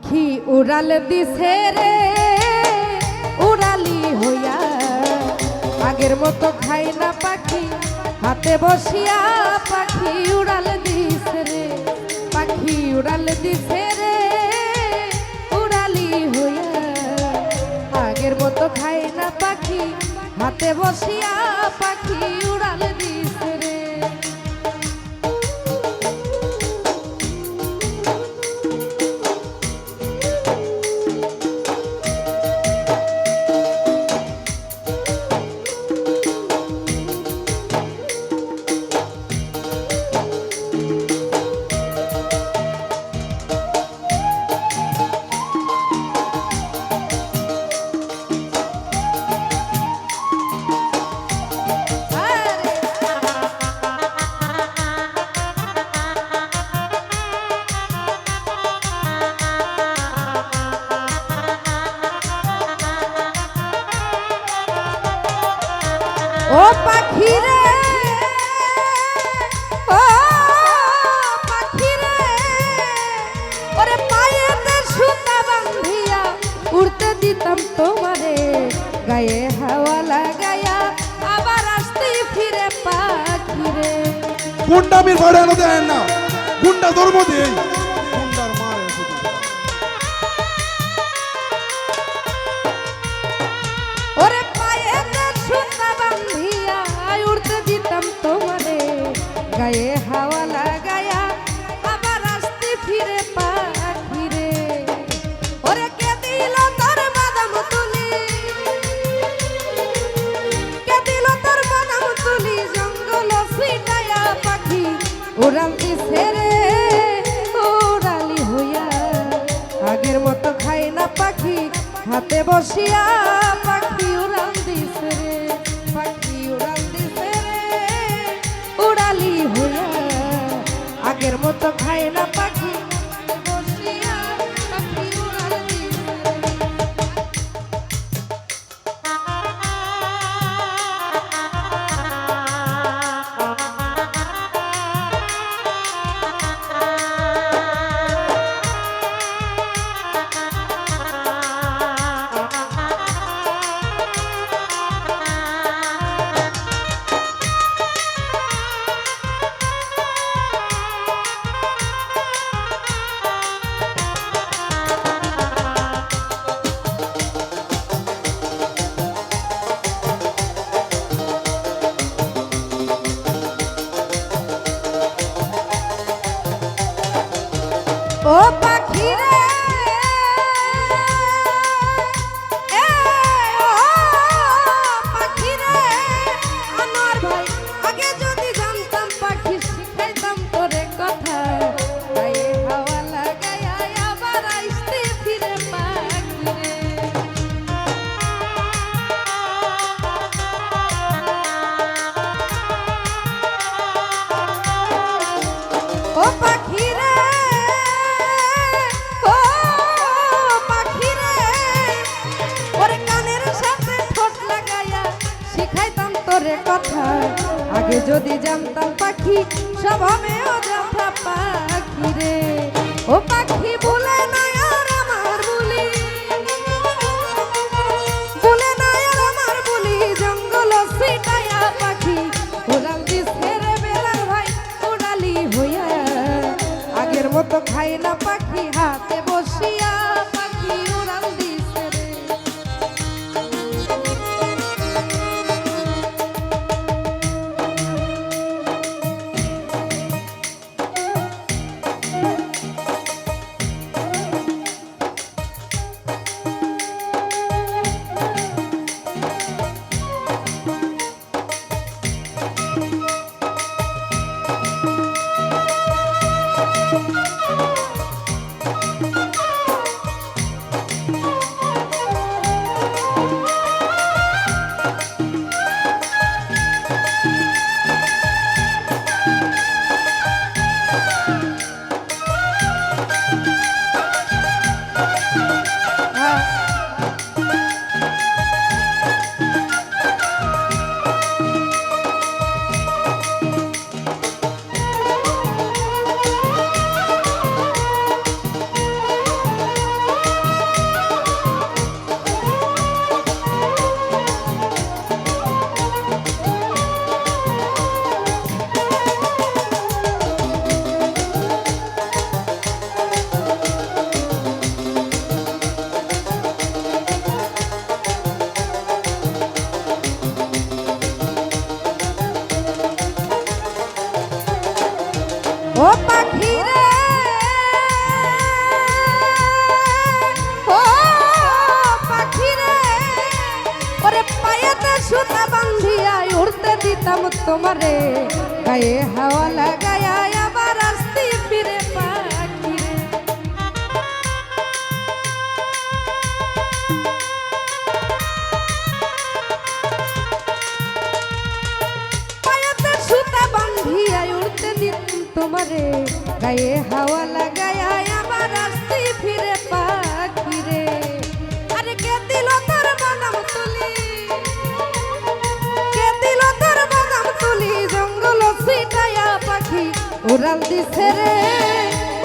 পাখি উড়াল দিছে রে উড়ালি হইয়া, আগের মতো খাই না পাখি হাতে বসিয়া। পাখি উড়াল দিছে রে, পাখি উড়াল দিছে রে উড়ালি হইয়া, আগের মতো খাই না পাখি হাতে বসিয়া। পাখি উড়াল দিছে রে। ও পাখি রে, ও পাখি রে, ওরে পায়েতে সুতা বাঁধিয়া উড়তে দিতাম তোমারে, গায়ে হাওয়া লাগাইয়া আবার আসতে ফিরে পাখি রে। গুন্ডামির ভাড়া এনে দেন না, গুন্ডা ধর্ম দেই, গুন্ডার মারে শুধু। ওরে পায়েতে সুতা বাঁধিয়া উড়তে দিতাম তোমারে, গায়ে হাওয়া লাগাইয়া আবার আসতে ফিরে পাখি রে। ওরে কে দিল তোর বাদাম তুলি, কে দিল তোর বাদাম তুলি, জঙ্গল ছিটাইয়া পাখি উড়াল দিছে রে উড়ালি হইয়া, আগের মতো খাই না পাখি হাতে বসিয়া। পাখি উড়াল দিছে রে, পাখি উড়াল দিছে রে উড়ালি হইয়া, আগের মতো খাই না পাখি হাতে বসিয়া। পাখি উড়াল দিছে ও পাখি রে, ও পাখি রে, আমার ভাই আগে যদি জানতাম পাখি শিখাইতাম তোরে কথা, গায়ে হাওয়া লাগাইয়া আবার আসতে ফিরে পাখি রে। ও পাখি রে, ও পাখি রে, ওরে কানের সাথে ঠোঁট লাগাইয়া শিখাইতাম তোরে কথা, আগে যদি জানতাম পাখি স্বভাবে অযথা পাখি রে। ও পাখি বলে না আর আমার বলি, বলে না আর আমার বলি, জঙ্গল ছিটাইয়া পাখি উড়াল দিছে রে বেলাল ভাই উড়ালি হইয়া, আগের মতো খাই না পাখি হাতে বসিয়া। পাখি উড়াল দিছে রে। ও পাখি রে ও পাখি রে ওরে পায়েতে সুতা বান্ধিয়া উড়তে দিতাম তোমারে গায়ে হাওয়া লাগায়া আবার আসতে ফিরে পাখি রে পায়েতে সুতা বান্ধিয়া উড়তে দিতাম তোমারে গায়ে হাওয়া লাগায়া আবার আসতে ফিরে পাখি রে আরে কে দিল তোর বাদাম তুলি কে দিল তোর বাদাম তুলি জঙ্গল ছিটায়া পাখি উড়াল দিছে রে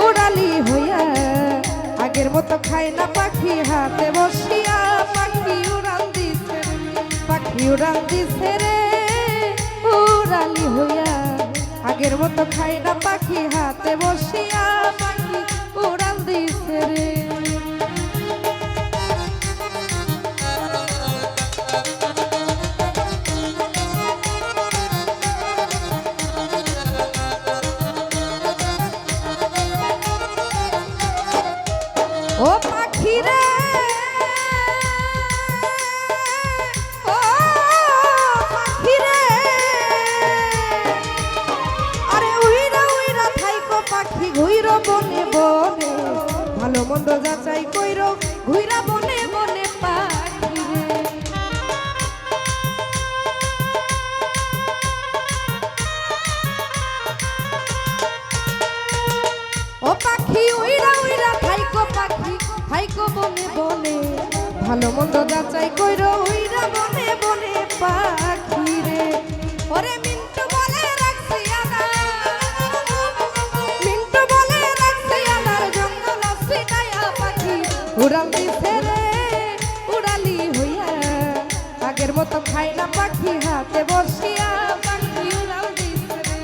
উড়ালি হইয়া আগের মতো খায় না পাখি হাতে বসিয়া পাখি উড়াল দিছে পাখি উড়াল দিছে রে উড়ালি হইয়া আগের মতো খাই না পাখি হাতে বসিয়া পাখি উড়াল দিছে রে ও পাখি রে ও পাখি রে আরে উইরা উইরা থাইকো পাখি ঘুইরো বনে বনে ভালো মন্দ যাচাই কইরো ঘুইরা বনে বনে পাখি রে ও পাখি উইরা উইরা থাইকো পাখি থাইকো বনে বনে ভালো মন্দ যাচাই কইরো উইরা বনে বনে পাখি রে ওরে মিন্টু বলে রাখছি আদার মিন্টু বলে রাখছি আদার জঙ্গল ছিটায়া পাখি উড়াল দিছে রে উড়ালি হইয়া আগের মতো খাই না পাখি হাতে বসিয়া পাখি উড়াল দিছে রে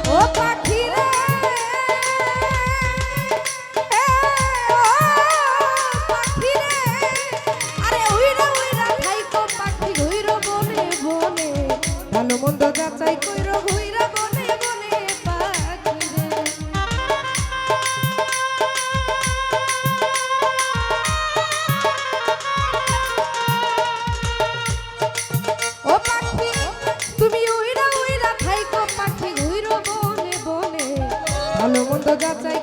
ও পাখি রে ও পাখি রে আরে উইরা উইরা থাইকো পাখি ঘুইরো বনে বনে ভালো মন্দ যাচাই কইরো ঘুইরা বনে বনে পাখি রে ও পাখি তুমি উইরা উইরা থাইকো পাখি ঘুইরো বনে বনে ভালো মন্দ যাচাই